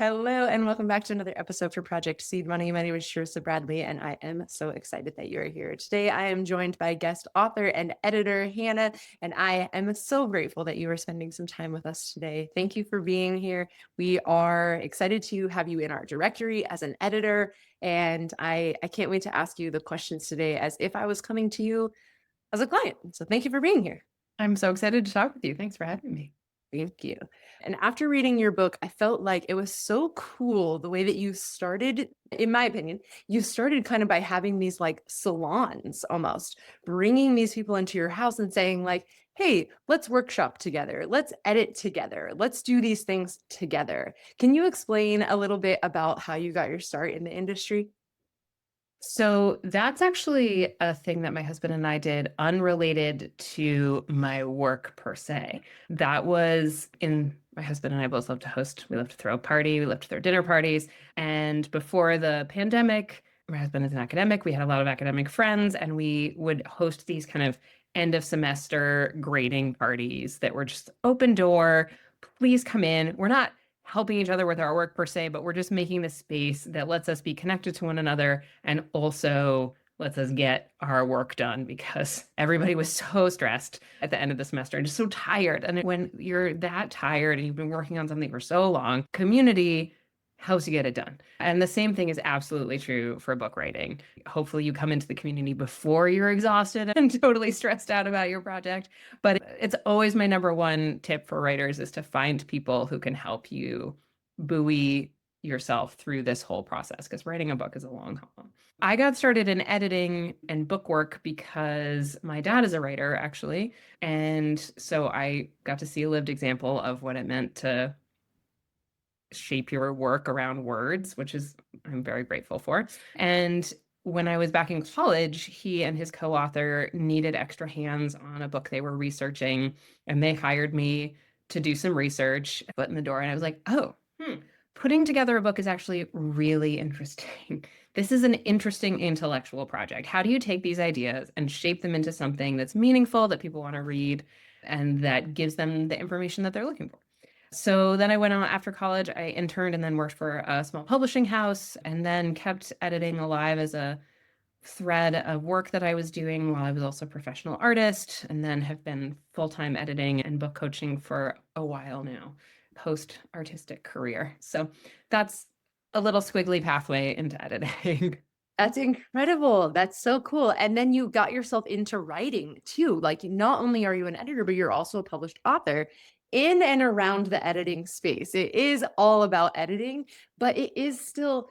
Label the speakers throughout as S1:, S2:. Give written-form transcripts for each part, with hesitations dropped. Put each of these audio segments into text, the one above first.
S1: Hello, and welcome back to another episode for Project Seed Money. My name is Sharissa Bradley, and I am so excited that you are here. Today, I am joined by guest author and editor Hannah, and I am so grateful that you are spending some time with us today. Thank you for being here. We are excited to have you in our directory as an editor, and I can't wait to ask you the questions today as if I was coming to you as a client. So thank you for being here.
S2: I'm so excited to talk with you. Thanks for having me.
S1: Thank you. And after reading your book, I felt like it was so cool the way that you started, in my opinion, you started kind of by having these like salons almost, bringing these people into your house and saying, like, hey, let's workshop together. Let's edit together. Let's do these things together. Can you explain a little bit about how you got your start in the industry?
S2: So that's actually a thing that my husband and I did unrelated to my work per se. That was in my husband and I both love to host. We love to throw a party. We love to throw dinner parties. And before the pandemic, my husband is an academic. We had a lot of academic friends, and we would host these kind of end of semester grading parties that were just open door. Please come in. We're not helping each other with our work per se, but we're just making this space that lets us be connected to one another and also lets us get our work done because everybody was so stressed at the end of the semester and just so tired. And when you're that tired and you've been working on something for so long, community helps you get it done. And the same thing is absolutely true for book writing. Hopefully, you come into the community before you're exhausted and totally stressed out about your project. But it's always my number one tip for writers is to find people who can help you buoy yourself through this whole process because writing a book is a long haul. I got started in editing and book work because my dad is a writer, actually. And so I got to see a lived example of what it meant to shape your work around words, which is I'm very grateful for. And when I was back in college, he and his co-author needed extra hands on a book they were researching, and they hired me to do some research, foot in the door, and I was like, oh, putting together a book is actually really interesting. This is an interesting intellectual project. How do you take these ideas and shape them into something that's meaningful, that people want to read, and that gives them the information that they're looking for? So then I went on after college. I interned and then worked for a small publishing house and then kept editing alive as a thread of work that I was doing while I was also a professional artist, and then have been full-time editing and book coaching for a while now, post artistic career. So that's a little squiggly pathway into editing.
S1: That's incredible. That's so cool. And then you got yourself into writing too. Like, not only are you an editor, but you're also a published author in and around the editing space. It is all about editing, but it is still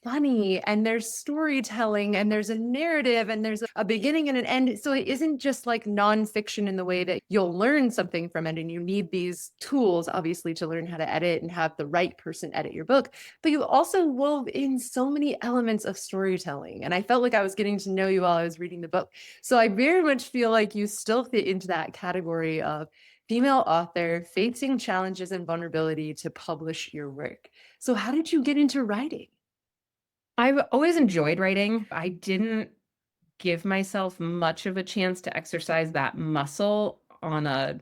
S1: funny, and there's storytelling, and there's a narrative, and there's a beginning and an end. So it isn't just like nonfiction in the way that you'll learn something from it. And you need these tools, obviously, to learn how to edit and have the right person edit your book. But you also wove in so many elements of storytelling. And I felt like I was getting to know you while I was reading the book. So I very much feel like you still fit into that category of female author facing challenges and vulnerability to publish your work. So how did you get into writing?
S2: I've always enjoyed writing. I didn't give myself much of a chance to exercise that muscle on a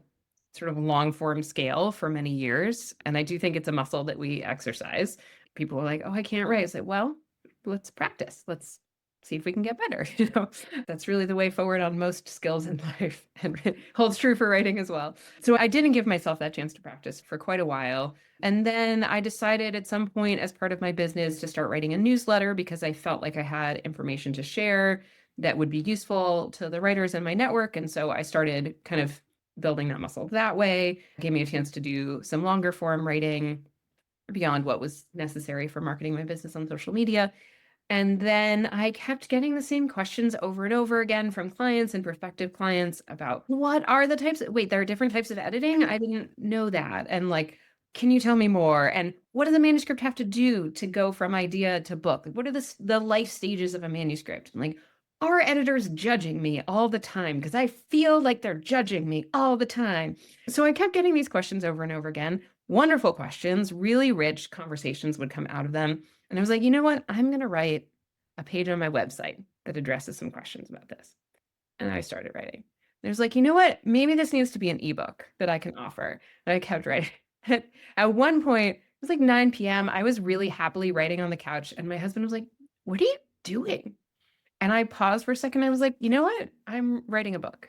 S2: sort of long form scale for many years. And I do think it's a muscle that we exercise. People are like, oh, I can't write. It's like, well, let's practice. Let's see if we can get better. That's really the way forward on most skills in life, and it holds true for writing as well. So I didn't give myself that chance to practice for quite a while. And then I decided at some point, as part of my business, to start writing a newsletter because I felt like I had information to share that would be useful to the writers in my network. And so I started kind of building that muscle that way. It gave me a chance to do some longer form writing beyond what was necessary for marketing my business on social media. And then I kept getting the same questions over and over again from clients and prospective clients about what are the types of, wait, there are different types of editing? I didn't know that. And like, can you tell me more? And what does a manuscript have to do to go from idea to book? Like, what are the life stages of a manuscript? I'm like, are editors judging me all the time? Because I feel like they're judging me all the time. So I kept getting these questions over and over again. Wonderful questions, really rich conversations would come out of them. And I was like, you know what? I'm going to write a page on my website that addresses some questions about this. And I started writing. And I was like, you know what? Maybe this needs to be an ebook that I can offer. And I kept writing. At one point, was like 9 p.m. I was really happily writing on the couch, and my husband was like, "What are you doing?" And I paused for a second. I was like, "You know what? I'm writing a book."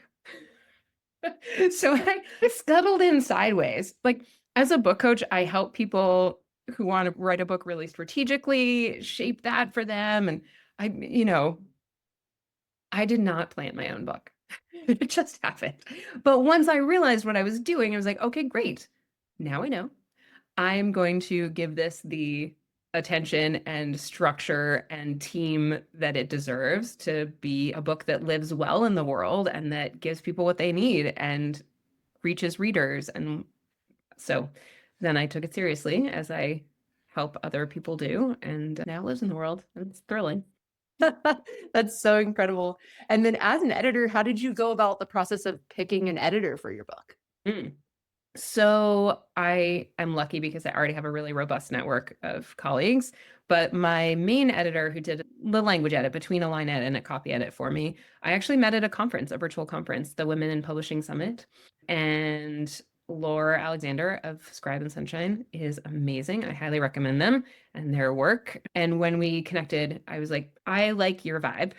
S2: So I scuttled in sideways. Like, as a book coach, I help people who want to write a book really strategically, shape that for them. And I did not plan my own book. It just happened. But once I realized what I was doing, I was like, okay, great. Now I know. I'm going to give this the attention and structure and team that it deserves to be a book that lives well in the world and that gives people what they need and reaches readers. And so then I took it seriously, as I help other people do, and now lives in the world. And it's thrilling.
S1: That's so incredible. And then as an editor, how did you go about the process of picking an editor for your book?
S2: Mm. So I am lucky because I already have a really robust network of colleagues. But my main editor, who did the language edit, between a line edit and a copy edit for me, I actually met at a conference, a virtual conference, the Women in Publishing Summit. And Laura Alexander of Scribe and Sunshine is amazing. I highly recommend them and their work. And when we connected, I was like, I like your vibe,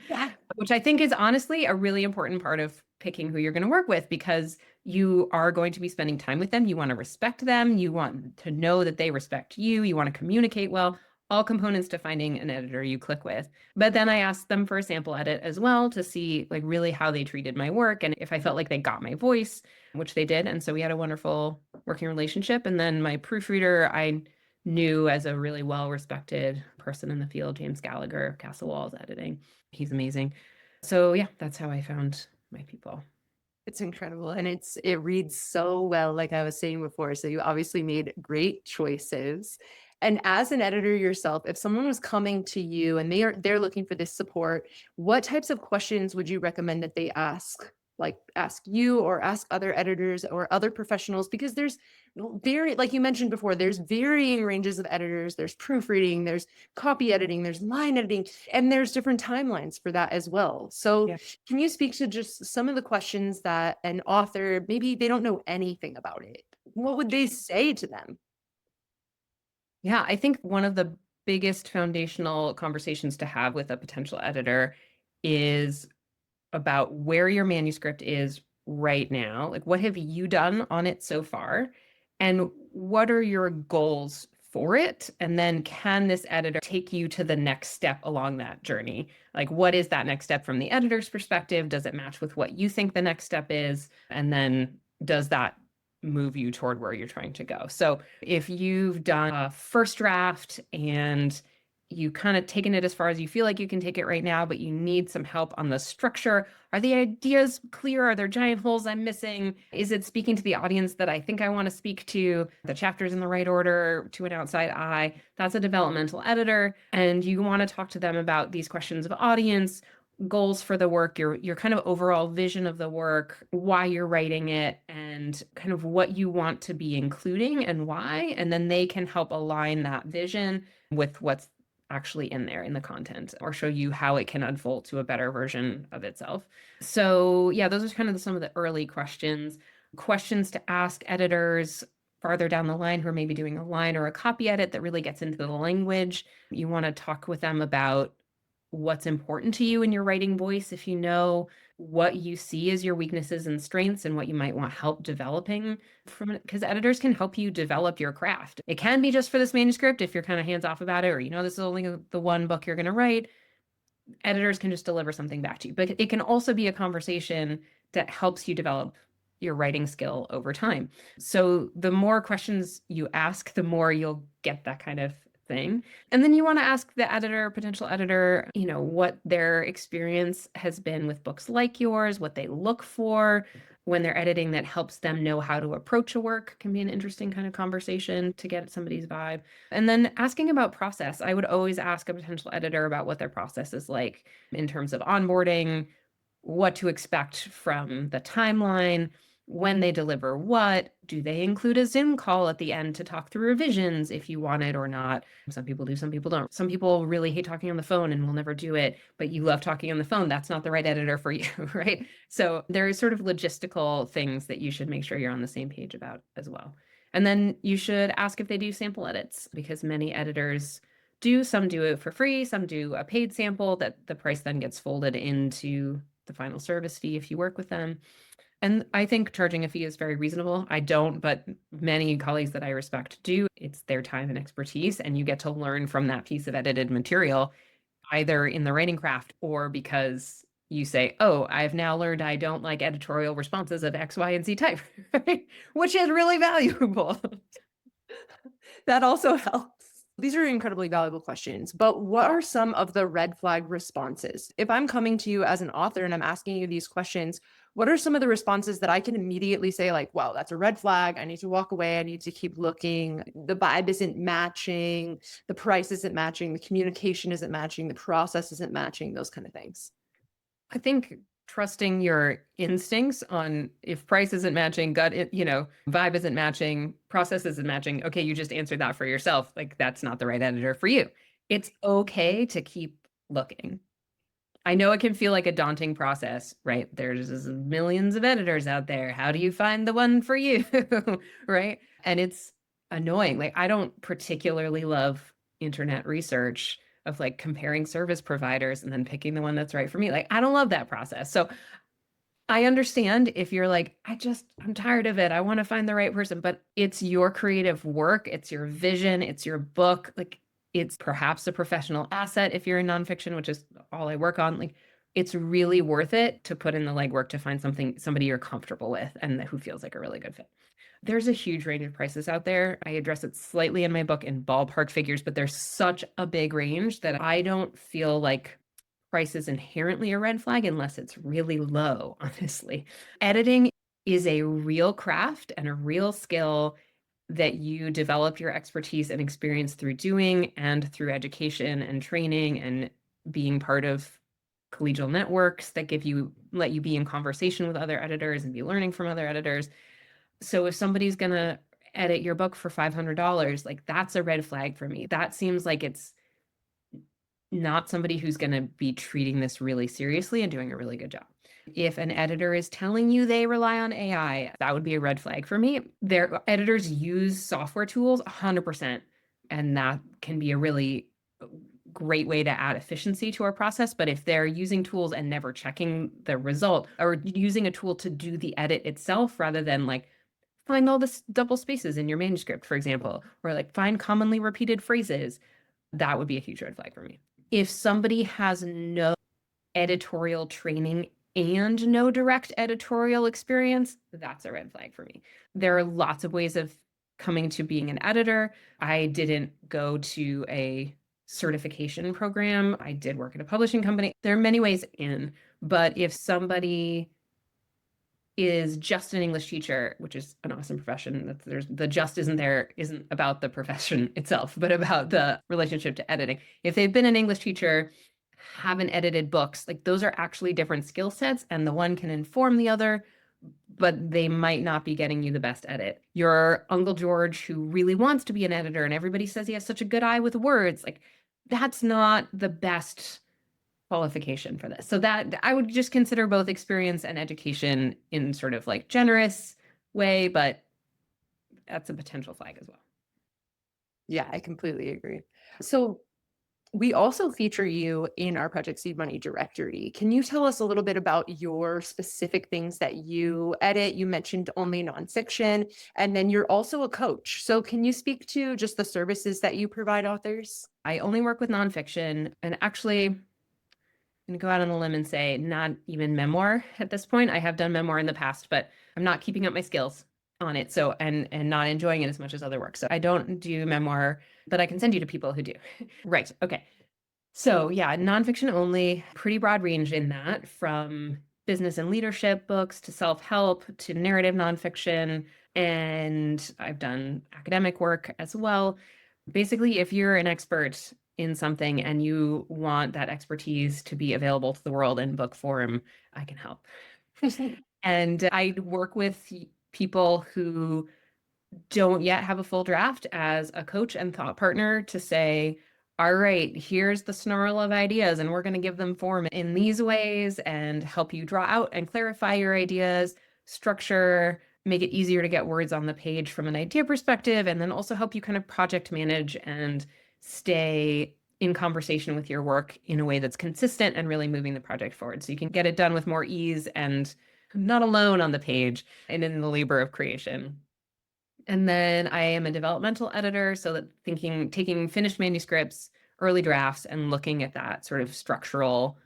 S1: Yeah.
S2: which I think is honestly a really important part of picking who you're going to work with, because you are going to be spending time with them. You want to respect them. You want to know that they respect you. You want to communicate well. All components to finding an editor you click with. But then I asked them for a sample edit as well to see like really how they treated my work and if I felt like they got my voice, which they did. And so we had a wonderful working relationship. And then my proofreader, I knew as a really well-respected person in the field, James Gallagher of Castle Walls Editing. He's amazing. So yeah, that's how I found my people.
S1: It's incredible. And it reads so well, like I was saying before. So you obviously made great choices. And as an editor yourself, if someone was coming to you and they're looking for this support, what types of questions would you recommend that they ask? Like ask you or ask other editors or other professionals, because there's very, like you mentioned before, there's varying ranges of editors. There's proofreading, there's copy editing, there's line editing, and there's different timelines for that as well. So
S2: Yeah.
S1: can you speak to just some of the questions that an author, maybe they don't know anything about it? What would they say to them?
S2: Yeah, I think one of the biggest foundational conversations to have with a potential editor is about where your manuscript is right now. Like, what have you done on it so far? And what are your goals for it? And then, can this editor take you to the next step along that journey? Like, what is that next step from the editor's perspective? Does it match with what you think the next step is? And then, does that move you toward where you're trying to go? So, if you've done a first draft and you kind of taken it as far as you feel like you can take it right now, but you need some help on the structure. Are the ideas clear? Are there giant holes I'm missing? Is it speaking to the audience that I think I want to speak to? The chapters in the right order to an outside eye? That's a developmental editor. And you want to talk to them about these questions of audience, goals for the work, your kind of overall vision of the work, why you're writing it, and kind of what you want to be including and why. And then they can help align that vision with what's actually in there in the content, or show you how it can unfold to a better version of itself. So yeah, those are kind of some of the early questions to ask editors farther down the line who are maybe doing a line or a copy edit that really gets into the language. You want to talk with them about what's important to you in your writing voice. If you know what you see as your weaknesses and strengths and what you might want help developing from it, because editors can help you develop your craft. It can be just for this manuscript if you're kind of hands off about it, or this is only the one book you're going to write. Editors can just deliver something back to you, but it can also be a conversation that helps you develop your writing skill over time. So the more questions you ask, the more you'll get that kind of thing. And then you want to ask the editor, potential editor, what their experience has been with books like yours, what they look for when they're editing that helps them know how to approach a work. Can be an interesting kind of conversation to get at somebody's vibe. And then asking about process. I would always ask a potential editor about what their process is like in terms of onboarding, what to expect from the timeline, when they deliver what. Do they include a Zoom call at the end to talk through revisions if you want it or not? Some people do, some people don't. Some people really hate talking on the phone and will never do it, but you love talking on the phone. That's not the right editor for you, right? So there are sort of logistical things that you should make sure you're on the same page about as well. And then you should ask if they do sample edits, because many editors do. Some do it for free, some do a paid sample that the price then gets folded into the final service fee if you work with them. And I think charging a fee is very reasonable. I don't, but many colleagues that I respect do. It's their time and expertise, and you get to learn from that piece of edited material, either in the writing craft or because you say, oh, I've now learned I don't like editorial responses of X, Y, and Z type, right? Which is really valuable.
S1: That also helps. These are incredibly valuable questions, but what are some of the red flag responses? If I'm coming to you as an author and I'm asking you these questions, what are some of the responses that I can immediately say, like, wow, that's a red flag. I need to walk away. I need to keep looking. The vibe isn't matching. The price isn't matching. The communication isn't matching. The process isn't matching, those kind of things.
S2: I think trusting your instincts on if price isn't matching, vibe isn't matching, process isn't matching. Okay, you just answered that for yourself. Like, that's not the right editor for you. It's okay to keep looking. I know it can feel like a daunting process, right? There's millions of editors out there. How do you find the one for you? Right? And it's annoying. Like, I don't particularly love internet research of like comparing service providers and then picking the one that's right for me. Like, I don't love that process. So I understand if you're like, I'm tired of it. I want to find the right person, but it's your creative work, it's your vision, it's your book. Like, it's perhaps a professional asset if you're in nonfiction, which is all I work on. Like, it's really worth it to put in the legwork to find somebody you're comfortable with and who feels like a really good fit. There's a huge range of prices out there. I address it slightly in my book in ballpark figures, but there's such a big range that I don't feel like price is inherently a red flag unless it's really low, honestly. Editing is a real craft and a real skill that you develop your expertise and experience through doing and through education and training and being part of collegial networks that let you be in conversation with other editors and be learning from other editors. So if somebody's going to edit your book for $500, like, that's a red flag for me. That seems like it's not somebody who's going to be treating this really seriously and doing a really good job. If an editor is telling you they rely on AI, that would be a red flag for me. Their editors use software tools 100%, and that can be a really great way to add efficiency to our process. But if they're using tools and never checking the result, or using a tool to do the edit itself rather than like find all the double spaces in your manuscript, for example, or like find commonly repeated phrases, that would be a huge red flag for me. If somebody has no editorial training and no direct editorial experience, that's a red flag for me. There are lots of ways of coming to being an editor. I didn't go to a certification program. I did work at a publishing company. There are many ways in, but if somebody is just an English teacher, which is an awesome profession. The just isn't about the profession itself, but about the relationship to editing. If they've been an English teacher, haven't edited books, like, those are actually different skill sets, and the one can inform the other, but they might not be getting you the best edit. Your Uncle George who really wants to be an editor and everybody says he has such a good eye with words, like, that's not the best qualification for this. So that I would just consider both experience and education in sort of like generous way, but that's a potential flag as well.
S1: Yeah, I completely agree. So we also feature you in our Project Seed Money directory. Can you tell us a little bit about your specific things that you edit? You mentioned only nonfiction, and then you're also a coach. So can you speak to just the services that you provide authors?
S2: I only work with nonfiction, and actually, I'm going to go out on a limb and say not even memoir at this point. I have done memoir in the past, but I'm not keeping up my skills on it. So, and not enjoying it as much as other work. So I don't do memoir, but I can send you to people who do. Right. Okay. So yeah, nonfiction only, pretty broad range in that, from business and leadership books to self-help to narrative nonfiction. And I've done academic work as well. Basically, if you're an expert in something and you want that expertise to be available to the world in book form, I can help. And I work with people who don't yet have a full draft as a coach and thought partner to say, all right, here's the snarl of ideas, and we're going to give them form in these ways and help you draw out and clarify your ideas, structure, make it easier to get words on the page from an idea perspective, and then also help you kind of project manage and stay in conversation with your work in a way that's consistent and really moving the project forward. So you can get it done with more ease and not alone on the page and in the labor of creation. And then I am a developmental editor, so that taking finished manuscripts, early drafts, and looking at that sort of structural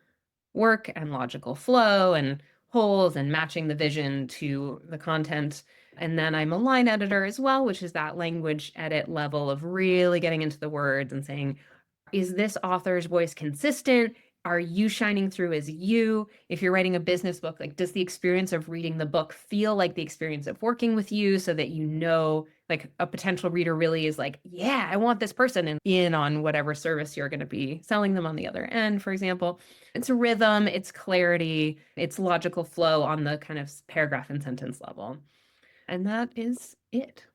S2: work and logical flow and holes and matching the vision to the content. And then I'm a line editor as well, which is that language edit level of really getting into the words and saying, is this author's voice consistent? Are you shining through as you? If you're writing a business book, like, does the experience of reading the book feel like the experience of working with you, so that you know, like, a potential reader really is like, yeah, I want this person and in on whatever service you're going to be selling them on the other end, for example. It's rhythm, it's clarity, it's logical flow on the kind of paragraph and sentence level. And that is it.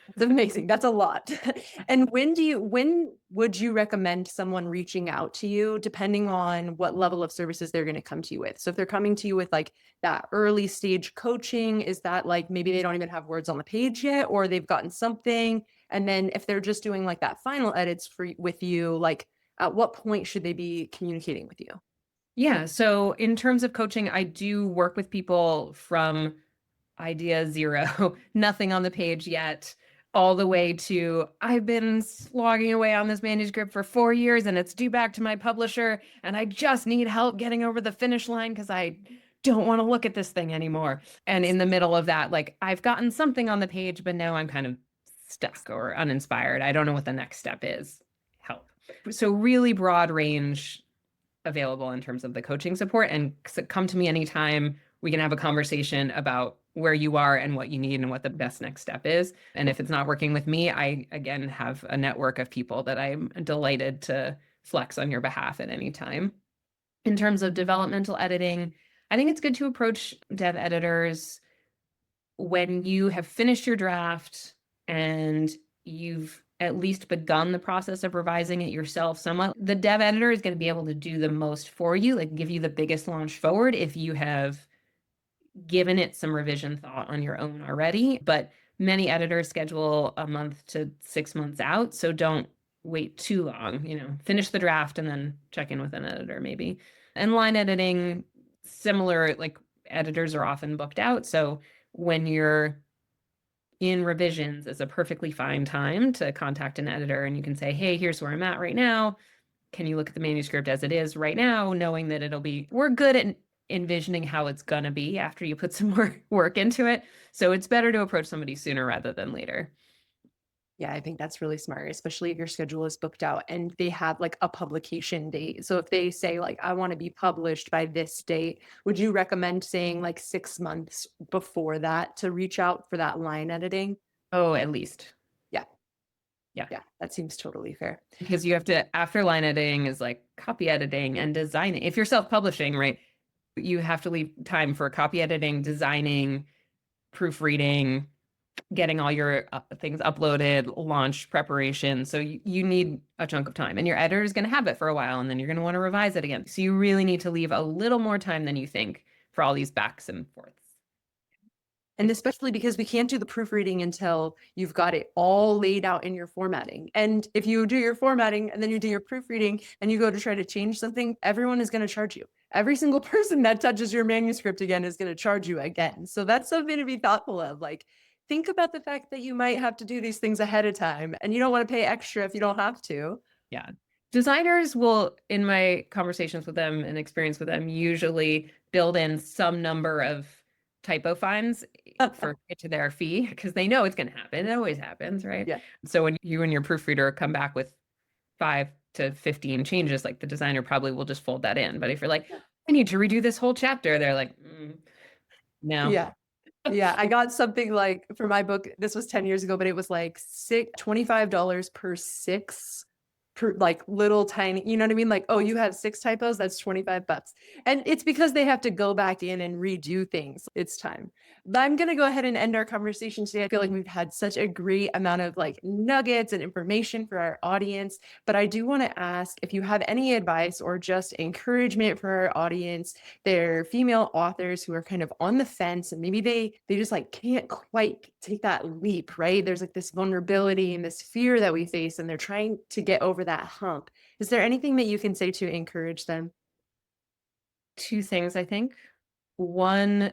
S1: It's amazing. That's a lot. And when would you recommend someone reaching out to you, depending on what level of services they're going to come to you with? So if they're coming to you with like that early stage coaching, is that like maybe they don't even have words on the page yet, or they've gotten something? And then if they're just doing like that final edits with you, like at what point should they be communicating with you?
S2: Yeah. So in terms of coaching, I do work with people from idea zero, nothing on the page yet, all the way to I've been slogging away on this manuscript for 4 years and it's due back to my publisher and I just need help getting over the finish line because I don't want to look at this thing anymore. And in the middle of that, like, I've gotten something on the page, but now I'm kind of stuck or uninspired. I don't know what the next step is. Help. So really broad range available in terms of the coaching support, and come to me anytime. We can have a conversation about where you are and what you need and what the best next step is. And if it's not working with me, I again have a network of people that I'm delighted to flex on your behalf at any time. In terms of developmental editing, I think it's good to approach dev editors when you have finished your draft and you've at least begun the process of revising it yourself somewhat. The dev editor is going to be able to do the most for you, like give you the biggest launch forward if you have given it some revision thought on your own already. But many editors schedule a month to 6 months out. So don't wait too long, finish the draft and then check in with an editor maybe. And line editing, similar, like, editors are often booked out. So when you're in revisions is a perfectly fine time to contact an editor, and you can say, hey, here's where I'm at right now. Can you look at the manuscript as it is right now, knowing that we're good at envisioning how it's going to be after you put some more work into it. So it's better to approach somebody sooner rather than later.
S1: Yeah, I think that's really smart, especially if your schedule is booked out and they have like a publication date. So if they say like, I want to be published by this date, would you recommend saying like 6 months before that to reach out for that line editing?
S2: Oh, at least.
S1: Yeah.
S2: Yeah.
S1: Yeah, that seems totally fair.
S2: Because you have to, after line editing is like copy editing and designing. If you're self-publishing, right, you have to leave time for copy editing, designing, proofreading, getting all your things uploaded, launch preparation. So you need a chunk of time, and your editor is going to have it for a while, and then you're going to want to revise it again. So you really need to leave a little more time than you think for all these backs and forths.
S1: And especially because we can't do the proofreading until you've got it all laid out in your formatting. And if you do your formatting and then you do your proofreading and you go to try to change something, everyone is going to charge you. Every single person that touches your manuscript again is going to charge you again. So that's something to be thoughtful of. Like, think about the fact that you might have to do these things ahead of time and you don't want to pay extra if you don't have to.
S2: Yeah. Designers will, in my conversations with them and experience with them, usually build in some number of typo fines for it to their fee, because they know it's going to happen. It always happens, right?
S1: Yeah.
S2: So when you and your proofreader come back with 5 to 15 changes, like, the designer probably will just fold that in. But if you're like, I need to redo this whole chapter, they're like, no.
S1: Yeah. Yeah, I got something like for my book, this was 10 years ago, but it was like $25 per 6 like little tiny, you know what I mean? Like, oh, you have 6 typos, that's $25. And it's because they have to go back in and redo things. It's time. But I'm gonna go ahead and end our conversation today. I feel like we've had such a great amount of like nuggets and information for our audience. But I do want to ask if you have any advice or just encouragement for our audience. They're female authors who are kind of on the fence and maybe they just like can't quite take that leap, right? There's like this vulnerability and this fear that we face and they're trying to get over that hump. Is there anything that you can say to encourage them?
S2: Two things, I think. One,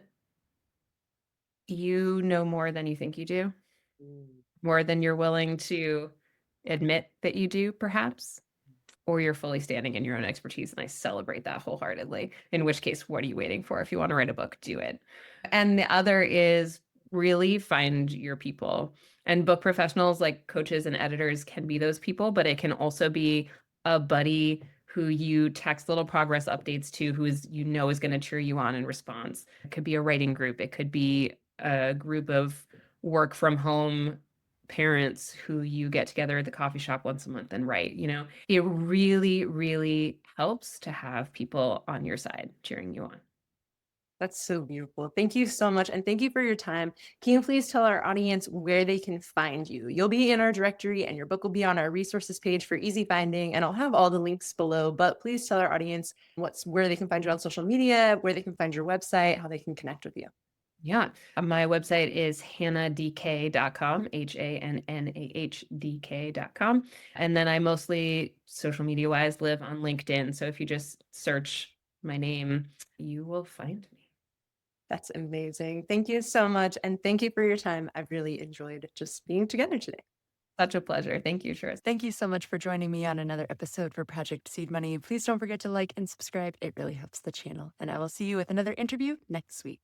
S2: you know more than you think you do,
S1: Mm.
S2: more than you're willing to admit that you do, perhaps, or you're fully standing in your own expertise. And I celebrate that wholeheartedly. In which case, what are you waiting for? If you want to write a book, do it. And the other is really find your people. And book professionals like coaches and editors can be those people, but it can also be a buddy who you text little progress updates to, who is, you know, is going to cheer you on in response. It could be a writing group. It could be a group of work from home parents who you get together at the coffee shop once a month and write. It really, really helps to have people on your side cheering you on.
S1: That's so beautiful. Thank you so much. And thank you for your time. Can you please tell our audience where they can find you? You'll be in our directory and your book will be on our resources page for easy finding. And I'll have all the links below, but please tell our audience where they can find you on social media, where they can find your website, how they can connect with you.
S2: Yeah. My website is hannadk.com, HANNAHDK.com. And then I mostly, social media wise, live on LinkedIn. So if you just search my name, you will find me.
S1: That's amazing. Thank you so much. And thank you for your time. I've really enjoyed just being together today.
S2: Such a pleasure. Thank you, Sharissa.
S1: Thank you so much for joining me on another episode for Project Seed Money. Please don't forget to like and subscribe. It really helps the channel. And I will see you with another interview next week.